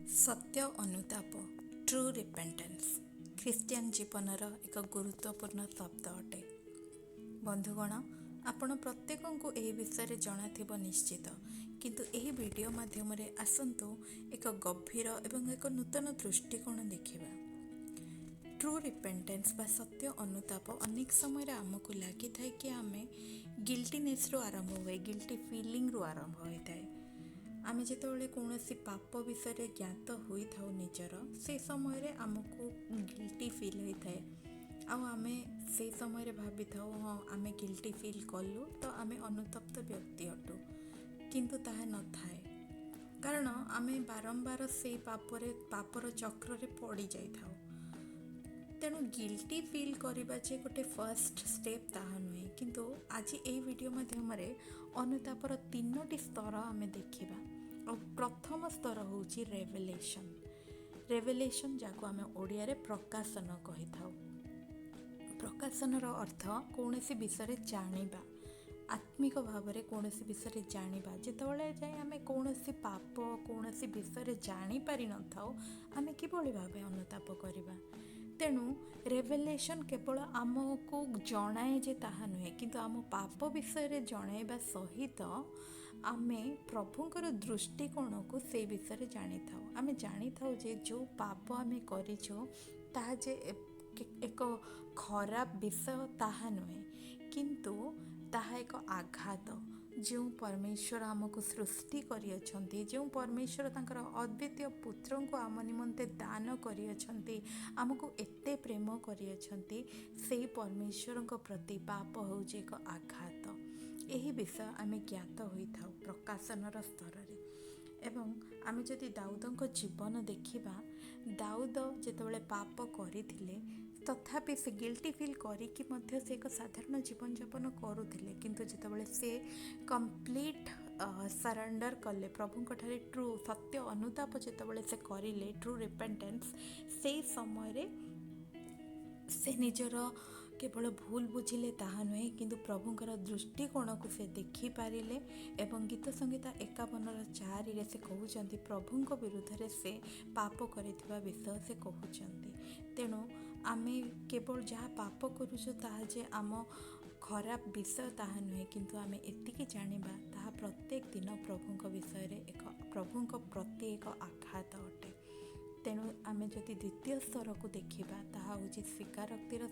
ସତ୍ୟ ଅନୁତାପ true ରିପେଣ୍ଟାନ୍ସ Christian ଜୀବନର ଏକ ଗୁରୁତ୍ୱପୂର୍ଣ୍ଣ ଶବ୍ଦ ଅଟେ। ବନ୍ଧୁଗଣ, ଆପଣ ପ୍ରତ୍ୟେକଙ୍କୁ ଏହି ବିଷୟରେ ଜଣାଥିବ ନିଶ୍ଚିତ, କିନ୍ତୁ ଏହି ଭିଡ଼ିଓ ମାଧ୍ୟମରେ ଆସନ୍ତୁ ଏକ ଗଭୀର ଏବଂ ଏକ ନୂତନ ଦୃଷ୍ଟିକୋଣ ଦେଖିବା। ଟ୍ରୁ ରିପେଣ୍ଟାନ୍ସ ବା ସତ୍ୟ ଅନୁତାପ ଅନେକ ସମୟରେ ଆମକୁ ଲାଗିଥାଏ କି ଆମେ ଗିଲ୍ଟିନେସ୍ରୁ ଆରମ୍ଭ ହୁଏ, ଗିଲ୍ଟି ଫିଲିଂରୁ ଆରମ୍ଭ ହୋଇଥାଏ। ଆମେ ଯେତେବେଳେ କୌଣସି ପାପ ବିଷୟରେ ଜ୍ଞାତ ହୋଇଥାଉ ନିଜର, ସେ ସମୟରେ ଆମକୁ ଗିଲ୍ଟି ଫିଲ୍ ହୋଇଥାଏ ଆଉ ଆମେ ସେଇ ସମୟରେ ଭାବିଥାଉ ହଁ ଆମେ ଗିଲ୍ଟି ଫିଲ୍ କଲୁ ତ ଆମେ ଅନୁତପ୍ତ ବ୍ୟକ୍ତି ଅଟୁ, କିନ୍ତୁ ତାହା ନଥାଏ। କାରଣ ଆମେ ବାରମ୍ବାର ସେଇ ପାପର ଚକ୍ରରେ ପଡ଼ି ଯାଇଥାଉ। ତେଣୁ ଗିଲ୍ଟି ଫିଲ୍ କରିବା ଯେ ଗୋଟେ ଫାର୍ଷ୍ଟ ଷ୍ଟେପ୍ ତାହା ନୁହେଁ, କିନ୍ତୁ ଆଜି ଏହି ଭିଡ଼ିଓ ମାଧ୍ୟମରେ ଅନୁତାପର 3ଟି ସ୍ତର ଆମେ ଦେଖିବା। ଆଉ ପ୍ରଥମ ସ୍ତର ହେଉଛି ରେଭେଲେସନ୍, ଯାହାକୁ ଆମେ ଓଡ଼ିଆରେ ପ୍ରକାଶନ କହିଥାଉ। ପ୍ରକାଶନର ଅର୍ଥ କୌଣସି ବିଷୟରେ ଜାଣିବା, ଆତ୍ମିକ ଭାବରେ କୌଣସି ବିଷୟରେ ଜାଣିବା। ଯେତେବେଳେ ଯାଏ ଆମେ କୌଣସି ପାପ କୌଣସି ବିଷୟରେ ଜାଣିପାରିନଥାଉ, ଆମେ କିଭଳି ଭାବେ ଅନୁତାପ କରିବା? ତେଣୁ ରେଭେଲେସନ୍ କେବଳ ଆମକୁ ଜଣାଏ ଯେ ତାହା ନୁହେଁ, କିନ୍ତୁ ଆମ ପାପ ବିଷୟରେ ଜଣାଇବା ସହିତ ଆମେ ପ୍ରଭୁଙ୍କର ଦୃଷ୍ଟିକୋଣକୁ ସେଇ ବିଷୟରେ ଜାଣିଥାଉ। ଆମେ ଜାଣିଥାଉ ଯେ ଯେଉଁ ପାପ ଆମେ କରିଛୁ ତାହା ଯେ ଏକ ଖରାପ ବିଷୟ ତାହା ନୁହେଁ, କିନ୍ତୁ ତାହା ଏକ ଆଘାତ। ଯେଉଁ ପରମେଶ୍ୱର ଆମକୁ ସୃଷ୍ଟି କରିଅଛନ୍ତି, ଯେଉଁ ପରମେଶ୍ୱର ତାଙ୍କର ଅଦ୍ୱିତୀୟ ପୁତ୍ରଙ୍କୁ ଆମ ନିମନ୍ତେ ଦାନ କରିଅଛନ୍ତି, ଆମକୁ ଏତେ ପ୍ରେମ କରିଅଛନ୍ତି, ସେହି ପରମେଶ୍ୱରଙ୍କ ପ୍ରତି ପାପ ହେଉଛି ଏକ ଆଘାତ। ଏହି ବିଷୟ ଆମେ ଜ୍ଞାତ ହୋଇଥାଉ ପ୍ରକାଶନର ସ୍ତରରେ। ଏବଂ ଆମେ ଯଦି ଦାଉଦଙ୍କ ଜୀବନ ଦେଖିବା, ଦାଉଦ ଯେତେବେଳେ ପାପ କରିଥିଲେ ତଥାପି ସେ ଗିଲ୍ଟି ଫିଲ୍ କରିକି ମଧ୍ୟ ସେ ଏକ ସାଧାରଣ ଜୀବନଯାପନ କରୁଥିଲେ, କିନ୍ତୁ ଯେତେବେଳେ ସେ କମ୍ପ୍ଲିଟ୍ ସରେଣ୍ଡର କଲେ ପ୍ରଭୁଙ୍କଠାରେ, ସତ୍ୟ ଅନୁତାପ ଯେତେବେଳେ ସେ କରିଲେ, ଟ୍ରୁ ରିପେଣ୍ଟାନ୍ସ, ସେଇ ସମୟରେ ସେ ନିଜର କେବଳ ଭୁଲ ବୁଝିଲେ ତାହା ନୁହେଁ, କିନ୍ତୁ ପ୍ରଭୁଙ୍କର ଦୃଷ୍ଟିକୋଣକୁ ସେ ଦେଖିପାରିଲେ। ଏବଂ ଗୀତ ସଂହିତା 51:4 ସେ କହୁଛନ୍ତି ପ୍ରଭୁଙ୍କ ବିରୁଦ୍ଧରେ ସେ ପାପ କରିଥିବା ବିଷୟ ସେ କହୁଛନ୍ତି। ତେଣୁ ଆମେ କେବଳ ଯାହା ପାପ କରୁଛୁ ତାହା ଯେ ଆମ ଖରାପ ବିଷୟ ତାହା ନୁହେଁ, କିନ୍ତୁ ଆମେ ଏତିକି ଜାଣିବା ତାହା ପ୍ରତ୍ୟେକ ଦିନ ପ୍ରଭୁଙ୍କ ପ୍ରତି ଏକ ଆଘାତ ଅଟେ। ତେଣୁ ଆମେ ଯଦି ଦ୍ୱିତୀୟ ସ୍ତରକୁ ଦେଖିବା, ତାହା ହେଉଛି ସ୍ୱୀକାରୋକ୍ତିର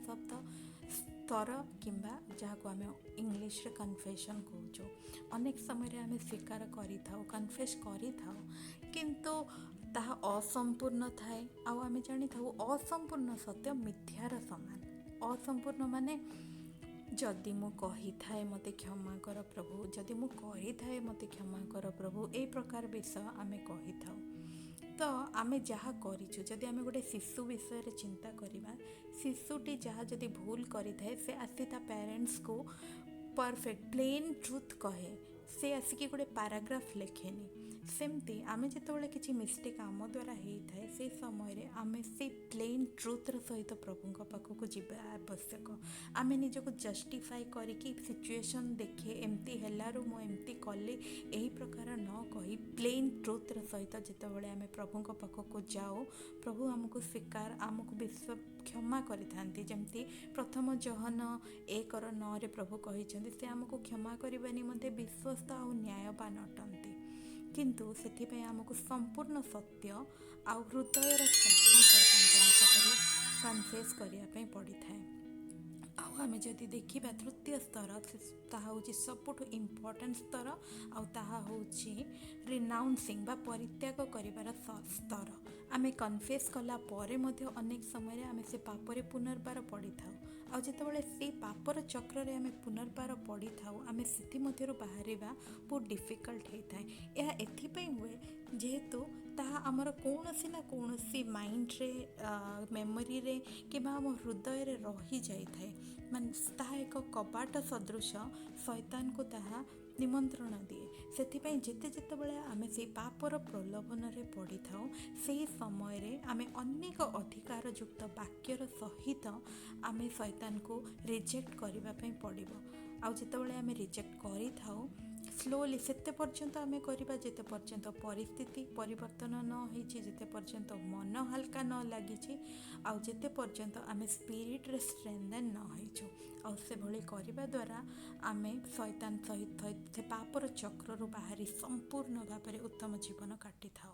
ସ୍ତର, କିମ୍ବା ଯାହାକୁ ଆମେ ଇଂଲିଶରେ କନଫେସନ୍ କହୁଛୁ। ଅନେକ ସମୟରେ ଆମେ ସ୍ୱୀକାର କରିଥାଉ, କନଫେସ୍ କରିଥାଉ, କିନ୍ତୁ ତାହା ଅସମ୍ପୂର୍ଣ୍ଣ ଥାଏ। ଆଉ ଆମେ ଜାଣିଥାଉ ଅସମ୍ପୂର୍ଣ୍ଣ ସତ୍ୟ ମିଥ୍ୟାର ସମାନ। ଅସମ୍ପୂର୍ଣ୍ଣ ମାନେ ଯଦି ମୁଁ କହିଥାଏ ମୋତେ କ୍ଷମା କର ପ୍ରଭୁ, ଯଦି ମୁଁ କରିଥାଏ ମୋତେ କ୍ଷମା କର ପ୍ରଭୁ, এই ପ୍ରକାର ବିଷୟ ଆମେ କହିଥାଉ। ତ ଆମେ ଯାହା କରିଛୁ, ଯଦି ଆମେ ଗୋଟେ ଶିଶୁ ବିଷୟରେ ଚିନ୍ତା କରିବା, ଶିଶୁଟି ଯାହା ଯଦି ଭୁଲ କରିଥାଏ, ସେ ଆସି ତା ପ୍ୟାରେଣ୍ଟସ୍କୁ ପରଫେକ୍ଟ ପ୍ଲେନ୍ ଟ୍ରୁଥ୍ କହେ, ସେ ଆସିକି ଗୋଟେ ପାରାଗ୍ରାଫ୍ ଲେଖେନି। ସେମିତି ଆମେ ଯେତେବେଳେ କିଛି ମିଷ୍ଟେକ୍ ଆମ ଦ୍ୱାରା ହେଇଥାଏ, ସେଇ ସମୟରେ ଆମେ ସେଇ ପ୍ଲେନ୍ ଟ୍ରୁଥ୍ର ସହିତ ପ୍ରଭୁଙ୍କ ପାଖକୁ ଯିବା ଆବଶ୍ୟକ। ଆମେ ନିଜକୁ ଜଷ୍ଟିଫାଇ କରିକି ସିଚୁଏସନ୍ ଦେଖେ ଏମିତି ହେଲାରୁ ମୁଁ ଏମିତି କଲି, ଏହି ପ୍ରକାର ନ କହି ପ୍ଲେନ୍ ଟ୍ରୁଥ୍ର ସହିତ ଯେତେବେଳେ ଆମେ ପ୍ରଭୁଙ୍କ ପାଖକୁ ଯାଉ, ପ୍ରଭୁ ଆମକୁ କ୍ଷମା କରିଥାନ୍ତି। ଯେମିତି ପ୍ରଥମ ଜହନ 1:9 ପ୍ରଭୁ କହିଛନ୍ତି, ସେ ଆମକୁ କ୍ଷମା କରିବା ନିମନ୍ତେ ବିଶ୍ୱସ୍ତ ଆଉ ନ୍ୟାୟବାନ ଅଟନ୍ତି। କିନ୍ତୁ ସେଥିପାଇଁ ଆମକୁ ସମ୍ପୂର୍ଣ୍ଣ ସତ୍ୟ ଆଉ ହୃଦୟର ସହିତ କନଫେସ୍ କରିବା ପାଇଁ ପଡ଼ିଥାଏ। ଆଉ ଆମେ ଯଦି ଦେଖିବା ତୃତୀୟ ସ୍ତର, ତାହା ହେଉଛି ସବୁଠୁ ଇମ୍ପୋର୍ଟାଣ୍ଟ ସ୍ତର, ଆଉ ତାହା ହେଉଛି ରିନାଉନ୍ସିଂ ବା ପରିତ୍ୟାଗ କରିବାର ସ୍ତର। ଆମେ କନଫେସ୍ କଲା ପରେ ମଧ୍ୟ ଅନେକ ସମୟରେ ଆମେ ସେ ପାପରେ ପୁନର୍ବାର ପଡ଼ିଥାଉ। ଆଉ ଯେତେବେଳେ ସେଇ ପାପର ଚକ୍ରରେ ଆମେ ପୁନର୍ବାର ପଡ଼ିଥାଉ, ଆମେ ସେଥିମଧ୍ୟରୁ ବାହାରିବା ବହୁତ ଡିଫିକଲ୍ଟ ହେଇଥାଏ। ଏହା ଏଥିପାଇଁ ହୁଏ ଯେହେତୁ ତାହା ଆମର କୌଣସି ନା କୌଣସି ମାଇଣ୍ଡରେ, ମେମୋରିରେ କିମ୍ବା ଆମ ହୃଦୟରେ ରହିଯାଇଥାଏ। ମାନେ ତାହା ଏକ କବାଟ ସଦୃଶ, ଶୈତାନକୁ ତାହା ନିମନ୍ତ୍ରଣ ଦିଏ। ସେଥିପାଇଁ ଯେତେବେଳେ ଆମେ ସେଇ ପାପର ପ୍ରଲୋଭନରେ ପଡ଼ିଥାଉ, ସେହି ସମୟରେ ଆମେ ଅନେକ ଅଧିକାରଯୁକ୍ତ ବାକ୍ୟର ସହିତ ଆମେ ଶୈତାନକୁ ରିଜେକ୍ଟ କରିବା ପାଇଁ ପଡ଼ିବ। ଆଉ ଯେତେବେଳେ ଆମେ ରିଜେକ୍ଟ କରିଥାଉ, ସ୍ଲୋଲି ସେତେ ପର୍ଯ୍ୟନ୍ତ ଆମେ କରିବା ଯେତେ ପର୍ଯ୍ୟନ୍ତ ପରିସ୍ଥିତି ପରିବର୍ତ୍ତନ ନ ହେଇଛି, ଯେତେ ପର୍ଯ୍ୟନ୍ତ ମନ ହାଲକା ନ ଲାଗିଛି, ଆଉ ଯେତେ ପର୍ଯ୍ୟନ୍ତ ଆମେ ସ୍ପିରିଟରେ ଷ୍ଟ୍ରେନ୍ଥେନ୍ ନ ହେଇଛୁ। ଆଉ ସେଭଳି କରିବା ଦ୍ୱାରା ଆମେ ଶୈତାନ ସହିତ ସେ ପାପର ଚକ୍ରରୁ ବାହାରି ସମ୍ପୂର୍ଣ୍ଣ ଭାବରେ ଉତ୍ତମ ଜୀବନ କାଟିଥାଉ।